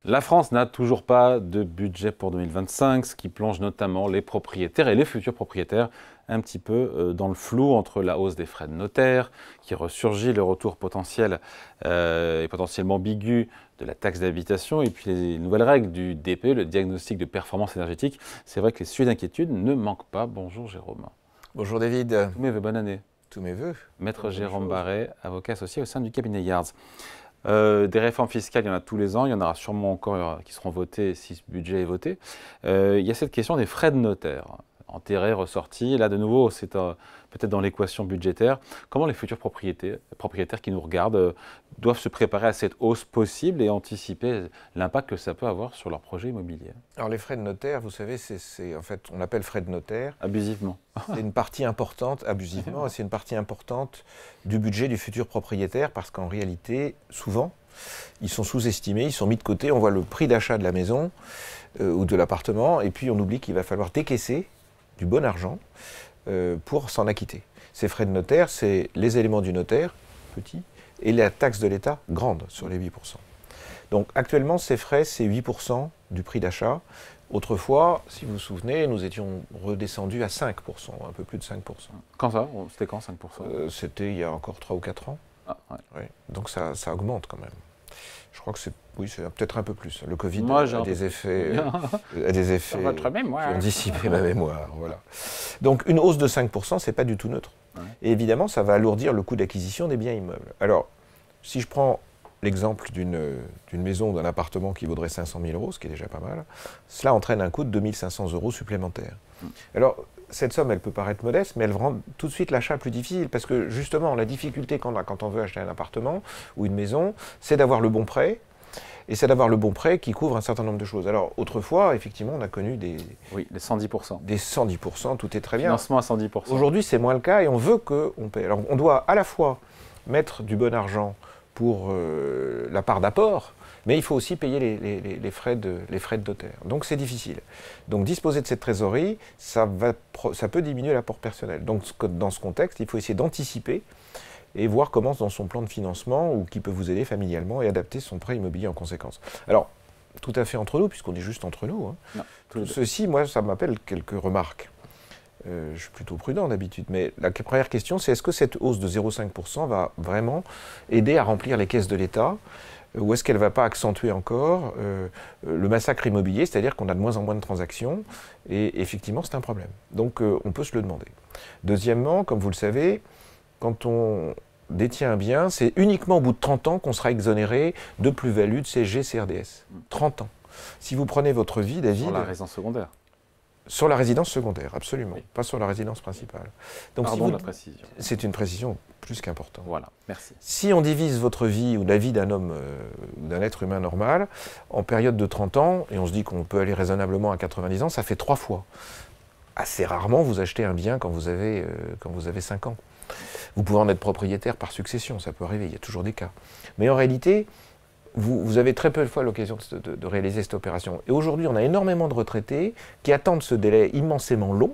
La France n'a toujours pas de budget pour 2025, ce qui plonge notamment les propriétaires et les futurs propriétaires un petit peu dans le flou entre la hausse des frais de notaire qui ressurgit, le retour potentiel et potentiellement ambigu de la taxe d'habitation et puis les nouvelles règles du DPE, le diagnostic de performance énergétique. C'est vrai que les sujets d'inquiétude ne manquent pas. Bonjour Jérôme. Bonjour David. Tous mes vœux, bonne année. Tous mes vœux. Maître Jérôme Barret, avocat associé au sein du cabinet Yards. Des réformes fiscales, il y en a tous les ans, il y en aura sûrement encore qui seront votées si ce budget est voté. Il y a cette question des frais de notaire, enterrés, ressortis. Là, de nouveau, c'est peut-être dans l'équation budgétaire. Comment les futurs propriétaires qui nous regardent doivent se préparer à cette hausse possible et anticiper l'impact que ça peut avoir sur leur projet immobilier? Alors les frais de notaire, vous savez, en fait, on appelle frais de notaire. Abusivement. C'est une partie importante, abusivement, c'est une partie importante du budget du futur propriétaire parce qu'en réalité, souvent, ils sont sous-estimés, ils sont mis de côté. On voit le prix d'achat de la maison ou de l'appartement et puis on oublie qu'il va falloir décaisser du bon argent pour s'en acquitter. Ces frais de notaire, c'est les éléments du notaire, petits, et la taxe de l'État, grande, sur les 8%. Donc actuellement, ces frais, c'est 8% du prix d'achat. Autrefois, si vous vous souvenez, nous étions redescendus à 5%, un peu plus de 5%. Quand ça? C'était quand 5%? C'était il y a encore 3 ou 4 ans. Ah, ouais. Ouais. Donc ça augmente quand même. Je crois que c'est peut-être un peu plus. Le Covid a des effets, Sur votre mémoire. qui ont dissipé ma mémoire. Voilà. Donc une hausse de 5%, ce n'est pas du tout neutre. Ouais. Et évidemment, ça va alourdir le coût d'acquisition des biens immeubles. Alors, si je prends l'exemple d'une maison ou d'un appartement qui vaudrait 500 000 euros, ce qui est déjà pas mal, cela entraîne un coût de 2 500 euros supplémentaires. Alors, cette somme, elle peut paraître modeste, mais elle rend tout de suite l'achat plus difficile, parce que justement, la difficulté qu'on a quand on veut acheter un appartement ou une maison, c'est d'avoir le bon prêt, et c'est d'avoir le bon prêt qui couvre un certain nombre de choses. Alors, autrefois, effectivement, on a connu des 110%. Des 110%, tout est très bien. Financement à 110%. Aujourd'hui, c'est moins le cas, et on veut qu'on paie. Alors, on doit à la fois mettre du bon argent pour la part d'apport, mais il faut aussi payer les frais de notaire. Donc c'est difficile. Donc disposer de cette trésorerie, ça peut diminuer l'apport personnel. Donc dans ce contexte, il faut essayer d'anticiper et voir comment dans son plan de financement, ou qui peut vous aider familialement, et adapter son prêt immobilier en conséquence. Alors, tout à fait entre nous, puisqu'on est juste entre nous. Hein. Non, tout ceci, moi, ça m'appelle quelques remarques. Je suis plutôt prudent d'habitude, mais la première question, c'est est-ce que cette hausse de 0,5% va vraiment aider à remplir les caisses de l'État, ou est-ce qu'elle ne va pas accentuer encore le massacre immobilier, c'est-à-dire qu'on a de moins en moins de transactions, et effectivement c'est un problème. Donc on peut se le demander. Deuxièmement, comme vous le savez, quand on détient un bien, c'est uniquement au bout de 30 ans qu'on sera exonéré de plus-value de CSG, CRDS. 30 ans. Si vous prenez votre vie, David... Sur la résidence secondaire. Sur la résidence secondaire, absolument, oui. Pas sur la résidence principale. Donc, pardon de la précision. C'est une précision plus qu'importante. Voilà, merci. Si on divise votre vie ou la vie d'un homme ou d'un être humain normal en période de 30 ans, et on se dit qu'on peut aller raisonnablement à 90 ans, ça fait 3 fois. Assez rarement, vous achetez un bien quand vous avez 5 ans. Vous pouvez en être propriétaire par succession, ça peut arriver, il y a toujours des cas. Mais en réalité... Vous avez très peu de fois l'occasion de réaliser cette opération. Et aujourd'hui, on a énormément de retraités qui attendent ce délai immensément long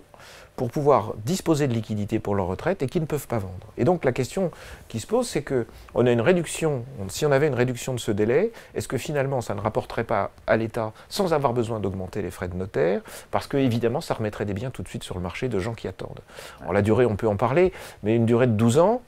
pour pouvoir disposer de liquidités pour leur retraite et qui ne peuvent pas vendre. Et donc la question qui se pose, c'est qu'on a une réduction, si on avait une réduction de ce délai, est-ce que finalement ça ne rapporterait pas à l'État sans avoir besoin d'augmenter les frais de notaire? Parce que évidemment, ça remettrait des biens tout de suite sur le marché de gens qui attendent. Alors la durée, on peut en parler, mais une durée de 12 ans,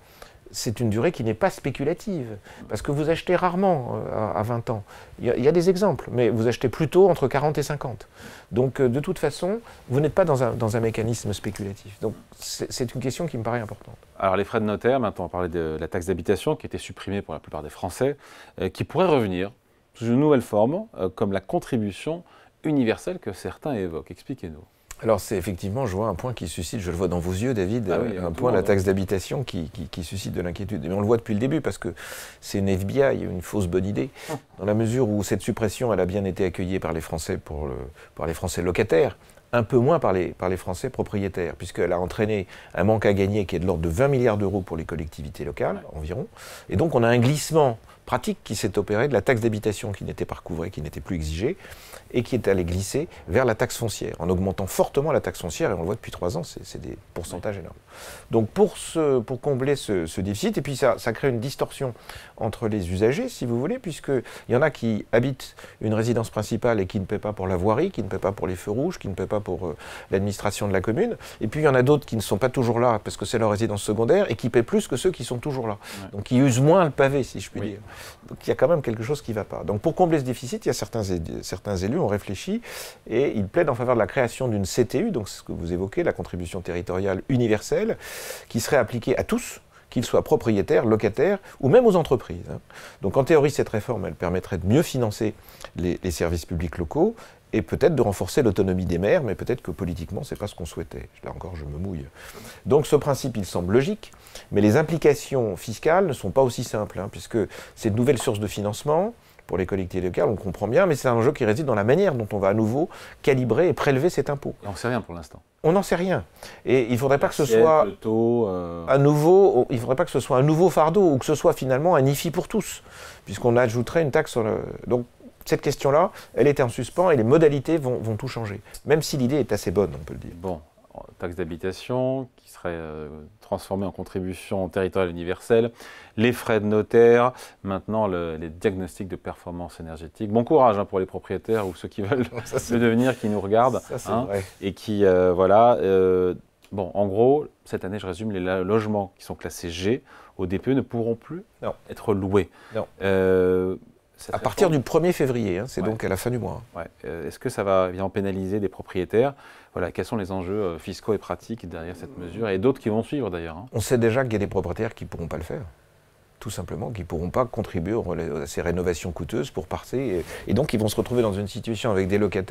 c'est une durée qui n'est pas spéculative, parce que vous achetez rarement à 20 ans. Il y a des exemples, mais vous achetez plutôt entre 40 et 50. Donc de toute façon, vous n'êtes pas dans un mécanisme spéculatif. Donc c'est une question qui me paraît importante. Alors les frais de notaire, maintenant on parlait de la taxe d'habitation qui était supprimée pour la plupart des Français, qui pourrait revenir sous une nouvelle forme, comme la contribution universelle que certains évoquent. Expliquez-nous. Alors c'est effectivement, je vois un point qui suscite, je le vois dans vos yeux David, un point, la taxe d'habitation qui suscite de l'inquiétude. Mais on le voit depuis le début parce que c'est une FBI, une fausse bonne idée, dans la mesure où cette suppression, elle a bien été accueillie par les Français, par les Français locataires, un peu moins par les Français propriétaires, puisqu'elle a entraîné un manque à gagner qui est de l'ordre de 20 milliards d'euros pour les collectivités locales, environ. Et donc on a un glissement pratique qui s'est opéré de la taxe d'habitation qui n'était pas recouvrée, qui n'était plus exigée, et qui est allé glisser vers la taxe foncière, en augmentant fortement la taxe foncière, et on le voit depuis 3 ans, c'est des pourcentages énormes. Donc pour combler ce déficit, et puis ça crée une distorsion entre les usagers, si vous voulez, puisqu'il y en a qui habitent une résidence principale et qui ne paient pas pour la voirie, qui ne paient pas pour les feux rouges, qui ne paient pas pour l'administration de la commune, et puis il y en a d'autres qui ne sont pas toujours là, parce que c'est leur résidence secondaire, et qui paient plus que ceux qui sont toujours là. Ouais. Donc ils usent moins le pavé, si je puis dire. Donc il y a quand même quelque chose qui ne va pas. Donc pour combler ce déficit, il y a certains élus ont réfléchi et ils plaident en faveur de la création d'une CTU, donc c'est ce que vous évoquez, la contribution territoriale universelle, qui serait appliquée à tous, qu'ils soient propriétaires, locataires ou même aux entreprises. Donc en théorie, cette réforme, elle permettrait de mieux financer les services publics locaux et peut-être de renforcer l'autonomie des maires, mais peut-être que politiquement, ce n'est pas ce qu'on souhaitait. Là encore, je me mouille. Donc ce principe, il semble logique, mais les implications fiscales ne sont pas aussi simples, puisque c'est de nouvelles sources de financement pour les collectivités locales, on comprend bien, mais c'est un enjeu qui réside dans la manière dont on va à nouveau calibrer et prélever cet impôt. Et on n'en sait rien pour l'instant. On n'en sait rien. Et il ne faudrait pas que ce soit le taux, à nouveau, il faudrait pas que ce soit un nouveau fardeau ou que ce soit finalement un IFI pour tous, puisqu'on ajouterait une taxe sur le... Donc cette question-là, elle était en suspens et les modalités vont tout changer, même si l'idée est assez bonne, on peut le dire. Bon, taxe d'habitation qui serait transformée en contribution territoriale universelle, les frais de notaire, maintenant les diagnostics de performance énergétique. Bon courage pour les propriétaires ou ceux qui veulent le devenir, qui nous regardent. Ça, vrai. Et qui, voilà... bon, en gros, cette année, je résume, les logements qui sont classés G au DPE ne pourront plus être loués. Non. À partir du 1er février, c'est donc à la fin du mois. Ouais. Est-ce que ça va évidemment pénaliser des propriétaires? Voilà, quels sont les enjeux fiscaux et pratiques derrière cette mesure, et d'autres qui vont suivre d'ailleurs? On sait déjà qu'il y a des propriétaires qui ne pourront pas le faire, tout simplement, qui ne pourront pas contribuer à ces rénovations coûteuses pour partir, et donc ils vont se retrouver dans une situation avec des locataires